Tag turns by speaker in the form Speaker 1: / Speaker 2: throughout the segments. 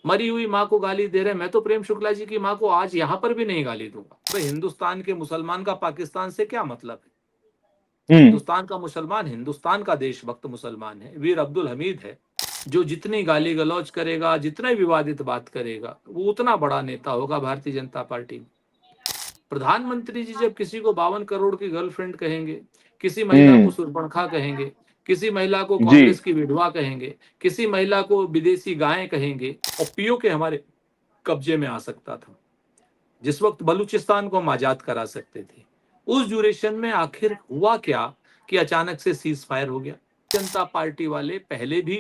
Speaker 1: मरी हुई माँ को गाली दे रहे हैं। मैं तो प्रेम शुक्ला जी की माँ को आज यहाँ पर भी नहीं गाली दूंगा। भाई हिंदुस्तान के मुसलमान का पाकिस्तान से क्या मतलब है? हिंदुस्तान का मुसलमान हिंदुस्तान का देशभक्त मुसलमान है, वीर अब्दुल हमीद है, जो जितनी गाली गलौज करेगा, जितना विवादित बात करेगा, वो उतना बड़ा नेता होगा भारतीय जनता पार्टी में। प्रधानमंत्री जी जब किसी को 52 करोड़ की गर्लफ्रेंड कहेंगे, किसी महिला को सुरपणखा कहेंगे, किसी महिला को
Speaker 2: जी
Speaker 1: कांग्रेस की विधवा कहेंगे, किसी महिला को विदेशी गायें कहेंगे, और पीओके हमारे कब्जे में आ सकता था, जिस वक्त बलूचिस्तान को हम आजाद करा सकते थे। उस ड्यूरेशन में आखिर हुआ क्या कि अचानक से सीज फायर हो गया? जनता पार्टी वाले पहले भी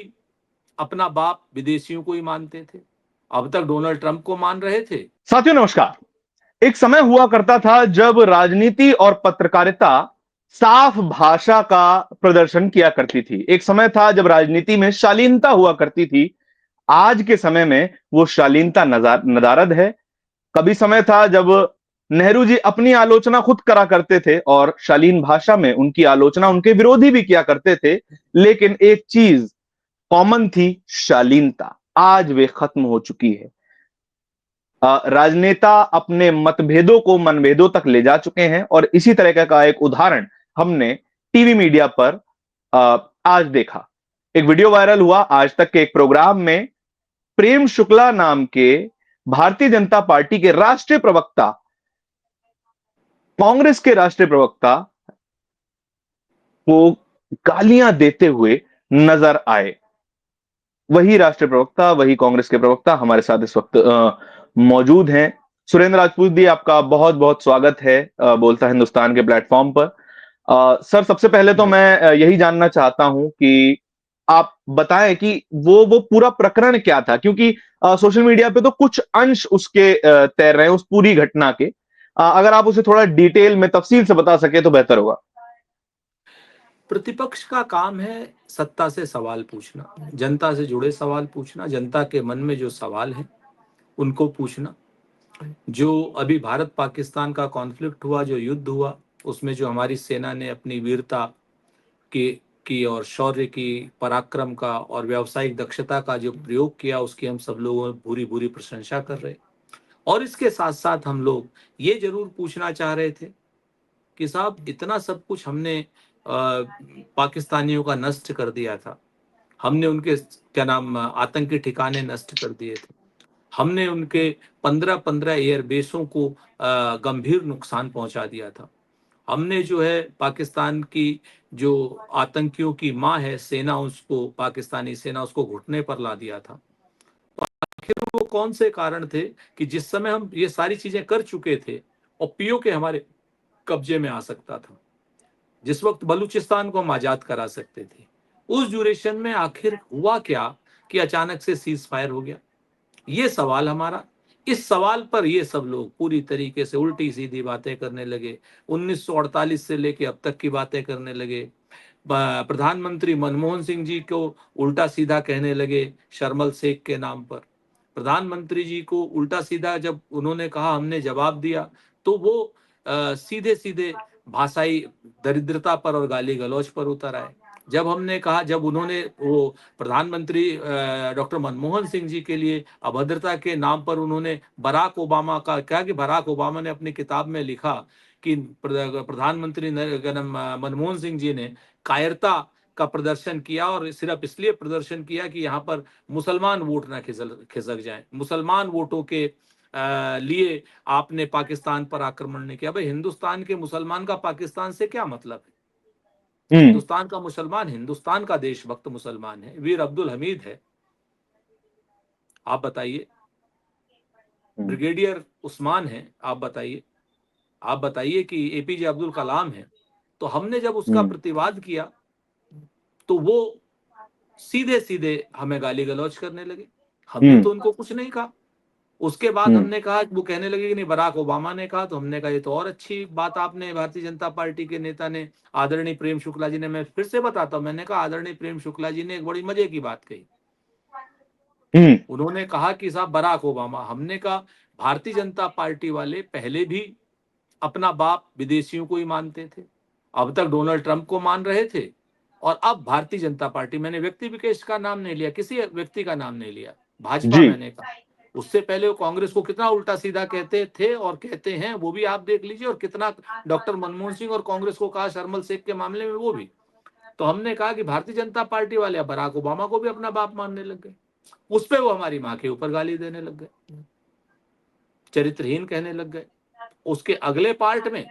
Speaker 1: अपना बाप विदेशियों को ही मानते थे, अब तक डोनाल्ड ट्रंप को मान रहे थे।
Speaker 2: साथियों नमस्कार। एक समय हुआ करता था जब राजनीति और पत्रकारिता साफ भाषा का प्रदर्शन किया करती थी। एक समय था जब राजनीति में शालीनता हुआ करती थी। आज के समय में वो शालीनता नदारद है। कभी समय था जब नेहरू जी अपनी आलोचना खुद करा करते थे और शालीन भाषा में उनकी आलोचना उनके विरोधी भी किया करते थे, लेकिन एक चीज कॉमन थी, शालीनता। आज वे खत्म हो चुकी है। राजनेता अपने मतभेदों को मनभेदों तक ले जा चुके हैं और इसी तरह का एक उदाहरण हमने टीवी मीडिया पर आज देखा। एक वीडियो वायरल हुआ आज तक के एक प्रोग्राम में। प्रेम शुक्ला नाम के भारतीय जनता पार्टी के राष्ट्रीय प्रवक्ता, कांग्रेस के राष्ट्रीय प्रवक्ता को गालियां देते हुए नजर आए। वही राष्ट्रीय प्रवक्ता, वही कांग्रेस के प्रवक्ता हमारे साथ इस वक्त मौजूद हैं। सुरेंद्र राजपूत जी, आपका बहुत बहुत स्वागत है बोलता हिंदुस्तान के प्लेटफॉर्म पर। सर, सबसे पहले तो मैं यही जानना चाहता हूं कि आप बताएं कि वो पूरा प्रकरण क्या था, क्योंकि सोशल मीडिया पे तो कुछ अंश उसके तैर रहे हैं उस पूरी घटना के। अगर आप उसे थोड़ा डिटेल में तफसील से बता सके तो बेहतर होगा।
Speaker 1: प्रतिपक्ष का काम है सत्ता से सवाल पूछना, जनता से जुड़े सवाल पूछना, जनता के मन में जो सवाल है उनको पूछना। जो अभी भारत पाकिस्तान का कॉन्फ्लिक्ट हुआ, जो युद्ध हुआ, उसमें जो हमारी सेना ने अपनी वीरता की और शौर्य की, पराक्रम का और व्यावसायिक दक्षता का जो प्रयोग किया, उसकी हम सब लोगों भूरी भूरी प्रशंसा कर रहे। और इसके साथ साथ हम लोग ये जरूर पूछना चाह रहे थे कि साहब, इतना सब कुछ हमने पाकिस्तानियों का नष्ट कर दिया था, हमने उनके क्या नाम आतंकी ठिकाने नष्ट कर दिए थे, हमने उनके 15-15 एयरबेसों को गंभीर नुकसान पहुंचा दिया था, हमने जो है पाकिस्तान की जो आतंकियों की माँ है सेना, उसको पाकिस्तानी सेना उसको घुटने पर ला दिया था। आखिर वो कौन से कारण थे कि जिस समय हम ये सारी चीजें कर चुके थे और पीओके हमारे कब्जे में आ सकता था, जिस वक्त बलूचिस्तान को हम आजाद करा सकते थे, उस ड्यूरेशन में आखिर हुआ क्या कि अचानक से सीज फायर हो गया? ये सवाल हमारा। इस सवाल पर ये सब लोग पूरी तरीके से उल्टी सीधी बातें करने लगे, 1948 से लेके अब तक की बातें करने लगे। प्रधानमंत्री मनमोहन सिंह जी को उल्टा सीधा कहने लगे शर्मल शेख के नाम पर। प्रधानमंत्री जी को उल्टा सीधा जब उन्होंने कहा, हमने जवाब दिया, तो वो सीधे सीधे भाषाई दरिद्रता पर और गाली गलौज पर उतर आए। जब हमने कहा, जब उन्होंने वो प्रधानमंत्री डॉक्टर मनमोहन सिंह जी के लिए अभद्रता के नाम पर उन्होंने बराक ओबामा का कहा कि बराक ओबामा ने अपनी किताब में लिखा कि प्रधानमंत्री मनमोहन सिंह जी ने कायरता का प्रदर्शन किया, और सिर्फ इसलिए प्रदर्शन किया कि यहाँ पर मुसलमान वोट ना खिसक जाए, मुसलमान वोटों के लिए आपने पाकिस्तान पर आक्रमण नहीं किया। भाई हिंदुस्तान के मुसलमान का पाकिस्तान से क्या मतलब है? हिंदुस्तान का मुसलमान हिंदुस्तान का देशभक्त मुसलमान है, वीर अब्दुल हमीद है। आप बताइए, ब्रिगेडियर उस्मान है, आप बताइए, आप बताइए कि एपीजे अब्दुल कलाम है। तो हमने जब उसका प्रतिवाद किया तो वो सीधे सीधे हमें गाली गलौज करने लगे। हमने तो उनको कुछ नहीं कहा। उसके बाद हमने कहा, वो कहने लगे कि नहीं बराक ओबामा ने कहा, तो हमने कहा ये तो और अच्छी बात आपने भारतीय जनता पार्टी के नेता ने, आदरणीय प्रेम शुक्ला जी ने, मैं फिर से बताता हूं, मैंने कहा आदरणीय प्रेम शुक्ला जी ने एक बड़ी मजे की बात कही। उन्होंने कहा कि साहब बराक ओबामा, हमने कहा भारतीय जनता पार्टी वाले पहले भी अपना बाप विदेशियों को ही मानते थे, अब तक डोनाल्ड ट्रंप को मान रहे थे, और अब भारतीय जनता पार्टी, मैंने व्यक्ति विशेष का नाम नहीं लिया, किसी व्यक्ति का नाम नहीं लिया, भाजपा,
Speaker 2: जी।
Speaker 1: मैंने कहा। उससे पहले वो कांग्रेस को कितना उल्टा सीधा कहते थे और कहते हैं, वो भी आप देख लीजिए, और कितना डॉक्टर मनमोहन सिंह और कांग्रेस को कहा शर्मल शेख के मामले में, वो भी। तो हमने कहा कि भारतीय जनता पार्टी वाले अब बराक ओबामा को भी अपना बाप मानने लग गए। उस पे वो हमारी माँ के ऊपर गाली देने लग गए, चरित्रहीन कहने लग गए। उसके अगले पार्ट में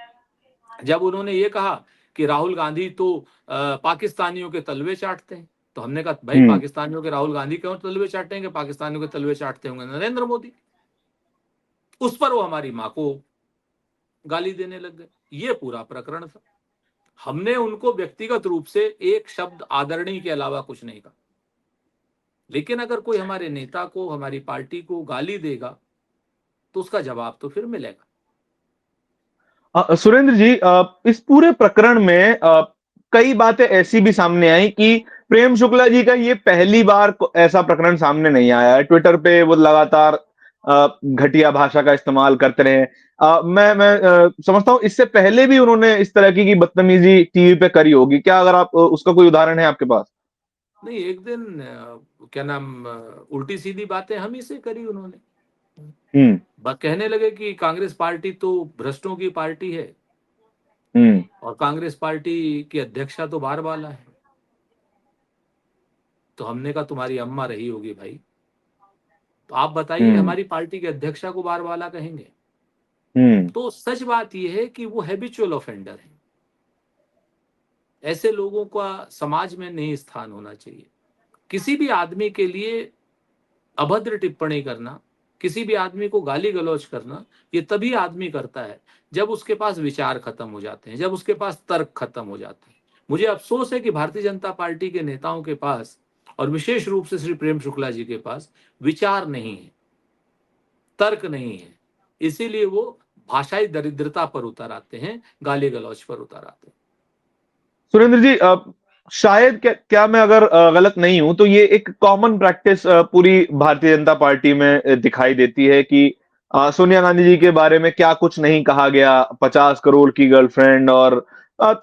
Speaker 1: जब उन्होंने ये कहा कि राहुल गांधी तो पाकिस्तानियों के तलवे चाटते हैं, तो हमने कहा भाई,
Speaker 2: हम्म।
Speaker 1: पाकिस्तानियों के राहुल गांधी क्यों तलवे चाटेंगे? पाकिस्तानियों के तलवे चाटते होंगे नरेंद्र मोदी। उस पर वो हमारी माँ को गाली देने लग गए। ये पूरा प्रकरण था। हमने उनको व्यक्तिगत रूप से एक शब्द आदरणीय के अलावा कुछ नहीं कहा, लेकिन अगर कोई हमारे नेता को, हमारी पार्टी को गाली देगा तो उसका जवाब तो फिर मिलेगा।
Speaker 2: सुरेंद्र जी, इस पूरे प्रकरण में कई बातें ऐसी भी सामने आई कि प्रेम शुक्ला जी का ये पहली बार ऐसा प्रकरण सामने नहीं आया है। ट्विटर पे वो लगातार घटिया भाषा का इस्तेमाल करते रहे। मैं समझता हूं इससे पहले भी उन्होंने इस तरह की बदतमीजी टीवी पे करी होगी क्या? अगर आप उसका कोई उदाहरण है आपके पास?
Speaker 1: नहीं, एक दिन क्या नाम, उल्टी सीधी बातें हम ही से करी उन्होंने।
Speaker 2: हम्म।
Speaker 1: कहने लगे कि कांग्रेस पार्टी तो भ्रष्टों की पार्टी है
Speaker 2: हम्म।
Speaker 1: और कांग्रेस पार्टी की अध्यक्षा तो बारबाला है। तो हमने कहा तुम्हारी अम्मा रही होगी भाई, तो आप बताइए
Speaker 2: हम्म।
Speaker 1: हमारी पार्टी के अध्यक्षा को बारबाला कहेंगे?
Speaker 2: हम्म।
Speaker 1: तो सच बात यह है कि वो हैबिचुअल ऑफेंडर है। ऐसे लोगों का समाज में नहीं स्थान होना चाहिए। किसी भी आदमी के लिए अभद्र टिप्पणी करना, किसी भी आदमी को गाली गलौज करना, ये तभी आदमी करता है जब उसके पास विचार खत्म हो जाते हैं, जब उसके पास तर्क खत्म हो जाते हैं। मुझे अफसोस है कि भारतीय जनता पार्टी के नेताओं के पास, और विशेष रूप से श्री प्रेम शुक्ला जी के पास, विचार नहीं है, तर्क नहीं है। इसीलिए वो भाषाई दरिद्रता पर उतर आते हैं, गाली गलौज पर उतर आते हैं।
Speaker 2: सुरेंद्र जी, शायद क्या मैं अगर गलत नहीं हूं तो ये एक कॉमन प्रैक्टिस पूरी भारतीय जनता पार्टी में दिखाई देती है कि सोनिया गांधी जी के बारे में क्या कुछ नहीं कहा गया, 50 करोड़ की गर्लफ्रेंड और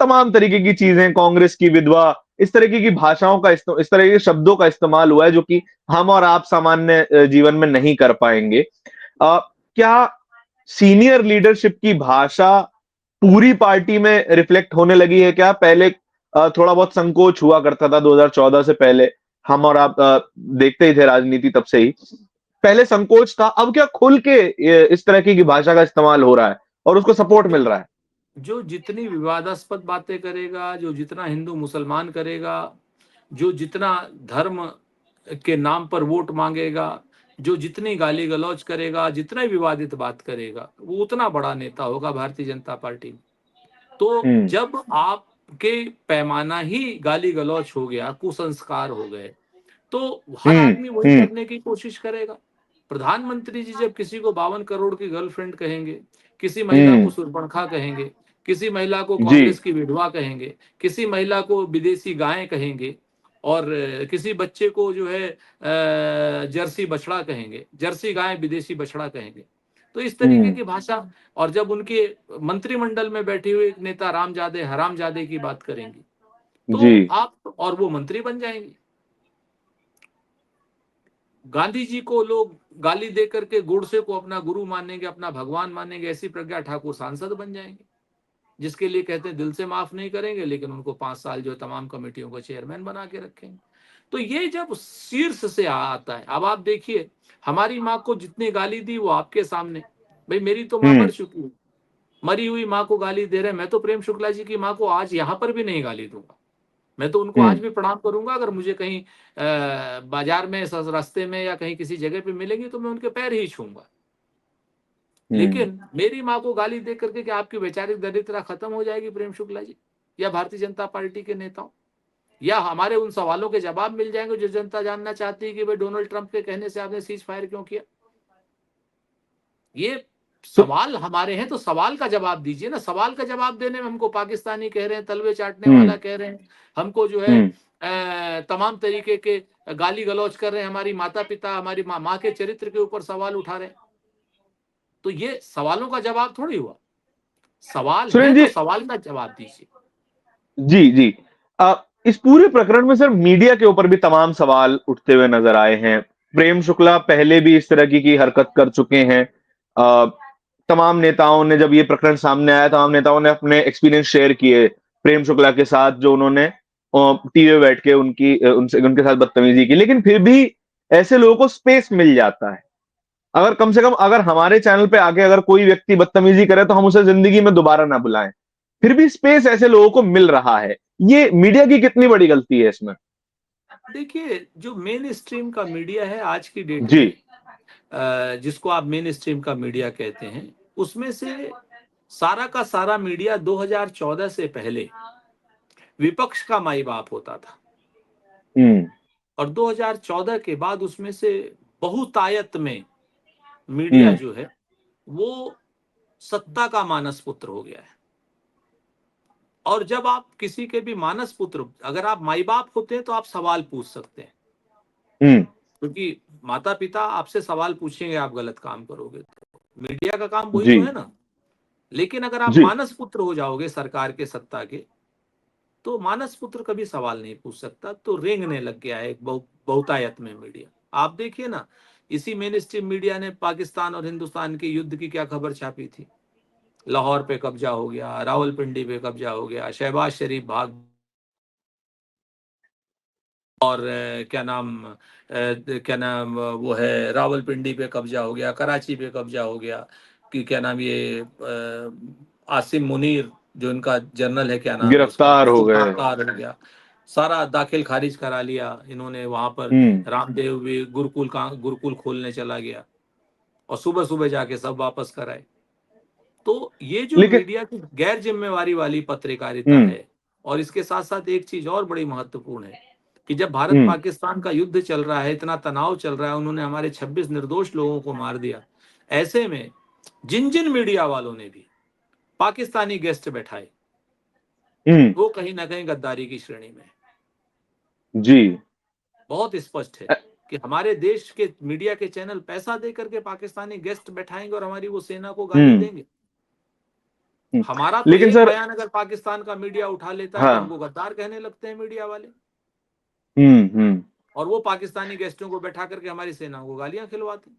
Speaker 2: तमाम तरीके की चीजें, कांग्रेस की विधवा, इस तरीके की भाषाओं का इस तरह के शब्दों का इस्तेमाल हुआ है जो कि हम और आप सामान्य जीवन में नहीं कर पाएंगे। क्या सीनियर लीडरशिप की भाषा पूरी पार्टी में रिफ्लेक्ट होने लगी है क्या? पहले थोड़ा बहुत संकोच हुआ करता था 2014 से पहले, हम और आप देखते ही थे राजनीति तब से ही, पहले संकोच था, अब क्या खुल के इस तरह की भाषा का इस्तेमाल हो रहा है और उसको सपोर्ट मिल रहा है?
Speaker 1: जो जितनी विवादास्पद बातें करेगा, जो जितना हिंदू मुसलमान करेगा, जो जितना धर्म के नाम पर वोट मांगेगा, जो जितनी गाली गलौज करेगा, जितना विवादित बात करेगा, वो उतना बड़ा नेता होगा भारतीय जनता पार्टी में। तो
Speaker 2: हम्म।
Speaker 1: जब आपके पैमाना ही गाली गलौज हो गया, कुसंस्कार हो गए, तो हर
Speaker 2: हम्म।
Speaker 1: आदमी वही
Speaker 2: हम्म।
Speaker 1: करने की कोशिश करेगा। प्रधानमंत्री जी जब किसी को 52 करोड़ की गर्लफ्रेंड कहेंगे, किसी महिला
Speaker 2: हम्म।
Speaker 1: को सुरपणखा कहेंगे, किसी महिला को
Speaker 2: जी।
Speaker 1: कांग्रेस की विधवा कहेंगे, किसी महिला को विदेशी गाय कहेंगे, और किसी बच्चे को जो है जर्सी बछड़ा कहेंगे, जर्सी गाय विदेशी बछड़ा कहेंगे। तो इस तरीके
Speaker 2: हम्म।
Speaker 1: की भाषा। और जब उनके मंत्रिमंडल में बैठे हुए एक नेता रामजादे, हरामजादे की बात करेंगी,
Speaker 2: जी।
Speaker 1: तो आप और वो मंत्री बन जाएंगे। गांधी जी को लोग गाली दे करके गोडसे को अपना गुरु मानेंगे, अपना भगवान मानेंगे, ऐसी प्रज्ञा ठाकुर सांसद बन जाएंगे, जिसके लिए कहते हैं दिल से माफ नहीं करेंगे, लेकिन उनको 5 साल जो तमाम कमेटियों को चेयरमैन बना के रखेंगे। तो ये जब शीर्ष से आता है, अब आप देखिए, हमारी माँ को जितनी गाली दी वो आपके सामने। भाई मेरी तो माँ
Speaker 2: हम्म।
Speaker 1: मर चुकी है, मरी हुई माँ को गाली दे रहे हैं। मैं तो प्रेम शुक्ला जी की माँ को आज यहाँ पर भी नहीं गाली दूंगा। मैं तो उनको आज
Speaker 2: हम्म।
Speaker 1: भी प्रणाम करूंगा। अगर मुझे कहीं बाजार में, रास्ते में या कहीं किसी जगह पे मिलेंगी तो मैं उनके पैर ही छूंगा।
Speaker 2: हम्म।
Speaker 1: लेकिन मेरी माँ को गाली दे करके क्या आपकी वैचारिक दरिद्रता खत्म हो जाएगी प्रेम शुक्ला जी, या भारतीय जनता पार्टी के नेताओं? या हमारे उन सवालों के जवाब मिल जाएंगे जो जनता जानना चाहती है कि भाई डोनाल्ड ट्रंप के कहने से आपने सीज फायर क्यों किया? ये
Speaker 2: सु-
Speaker 1: सवाल हमारे हैं, तो सवाल का जवाब दीजिए ना। सवाल का जवाब देने में हमको पाकिस्तानी कह रहे हैं, तलवे चाटने
Speaker 2: हम्म।
Speaker 1: वाला कह रहे हैं, हमको जो है
Speaker 2: हम्म।
Speaker 1: तमाम तरीके के गाली गलौज कर रहे हैं, हमारी माता पिता, हमारी माँ के चरित्र के ऊपर सवाल उठा रहे हैं। तो ये सवालों का जवाब थोड़ी हुआ। सवाल है
Speaker 2: सुरेंद्र
Speaker 1: तो
Speaker 2: जी,
Speaker 1: सवाल का जवाब दीजिए।
Speaker 2: जी जी, इस पूरे प्रकरण में सर मीडिया के ऊपर भी तमाम सवाल उठते हुए नजर आए हैं। प्रेम शुक्ला पहले भी इस तरह की हरकत कर चुके हैं। अ, तमाम नेताओं ने, जब ये प्रकरण सामने आया, तमाम नेताओं ने अपने एक्सपीरियंस शेयर किए प्रेम शुक्ला के साथ, जो उन्होंने टीवी में बैठ के उनसे उनके साथ बदतमीजी की। लेकिन फिर भी ऐसे लोगों को स्पेस मिल जाता है। अगर कम से कम अगर हमारे चैनल पे आके अगर कोई व्यक्ति बदतमीजी करे तो हम उसे जिंदगी में दोबारा ना बुलाएं। फिर भी स्पेस ऐसे लोगों को मिल रहा है। ये मीडिया की कितनी बड़ी गलती है इसमें?
Speaker 1: देखिए, जो मेन स्ट्रीम का मीडिया है आज की डेट
Speaker 2: जी।
Speaker 1: में, जिसको आप मेन स्ट्रीम का मीडिया कहते हैं, उसमें से सारा का सारा मीडिया 2014 से पहले विपक्ष का माई बाप होता था,
Speaker 2: हम्म।
Speaker 1: और 2014 के बाद उसमें से बहुतायत में मीडिया
Speaker 2: हम्म।
Speaker 1: जो है वो सत्ता का मानस पुत्र हो गया है। और जब आप किसी के भी मानस पुत्र, अगर आप माई बाप होते हैं तो आप सवाल पूछ सकते हैं,
Speaker 2: हम्म।
Speaker 1: क्योंकि माता पिता आपसे सवाल पूछेंगे आप गलत काम करोगे तो। मीडिया का काम वही
Speaker 2: जी।
Speaker 1: तो है ना। लेकिन अगर आप
Speaker 2: जी।
Speaker 1: मानस पुत्र हो जाओगे सरकार के, सत्ता के, तो मानस पुत्र कभी सवाल नहीं पूछ सकता। तो रेंगने लग गया है एक बहुतायत में मीडिया। आप देखिए ना, इसी मेन स्ट्रीम मीडिया ने पाकिस्तान और हिंदुस्तान के युद्ध की क्या खबर छापी थी। लाहौर पे कब्जा हो गया, रावलपिंडी पे कब्जा हो गया, शहबाज शरीफ भाग, और क्या नाम वो है, रावलपिंडी पे कब्जा हो गया, कराची पे कब्जा हो गया, कि क्या नाम ये आसिम मुनीर जो इनका जनरल है, क्या नाम है उसका,
Speaker 2: गिरफ्तार हो
Speaker 1: वो
Speaker 2: गए।
Speaker 1: गिरफ्तार हो गया। सारा दाखिल खारिज करा लिया इन्होंने वहां पर।
Speaker 2: हम्म।
Speaker 1: रामदेव भी गुरुकुल खोलने चला गया, और सुबह सुबह जाके सब वापस कराए। तो ये जो
Speaker 2: लेकिन
Speaker 1: मीडिया की गैर जिम्मेवारी वाली पत्रकारिता
Speaker 2: हम्म।
Speaker 1: है, और इसके साथ साथ एक चीज और बड़ी महत्वपूर्ण है कि जब भारत
Speaker 2: हम्म।
Speaker 1: पाकिस्तान का युद्ध चल रहा है, इतना तनाव चल रहा है, उन्होंने हमारे 26 निर्दोष लोगों को मार दिया। ऐसे में जिन जिन मीडिया वालों ने भी पाकिस्तानी गेस्ट बैठाए,
Speaker 2: हम्म।
Speaker 1: वो कहीं ना कहीं गद्दारी की श्रेणी में है।
Speaker 2: जी।
Speaker 1: बहुत स्पष्ट है
Speaker 2: अ,
Speaker 1: कि हमारे देश के मीडिया के चैनल पैसा दे करके पाकिस्तानी गेस्ट बैठाएंगे और हमारी वो सेना को गाली
Speaker 2: हम्म।
Speaker 1: देंगे। हमारा तो
Speaker 2: लेकिन
Speaker 1: एक
Speaker 2: सर,
Speaker 1: बयान अगर पाकिस्तान का मीडिया उठा लेता है तो
Speaker 2: हाँ।
Speaker 1: हमको गद्दार कहने लगते हैं मीडिया वाले,
Speaker 2: हम्म। हम्म।
Speaker 1: और वो पाकिस्तानी गेस्टों को बैठा करके हमारी सेना को गालियां खिलवाते हैं।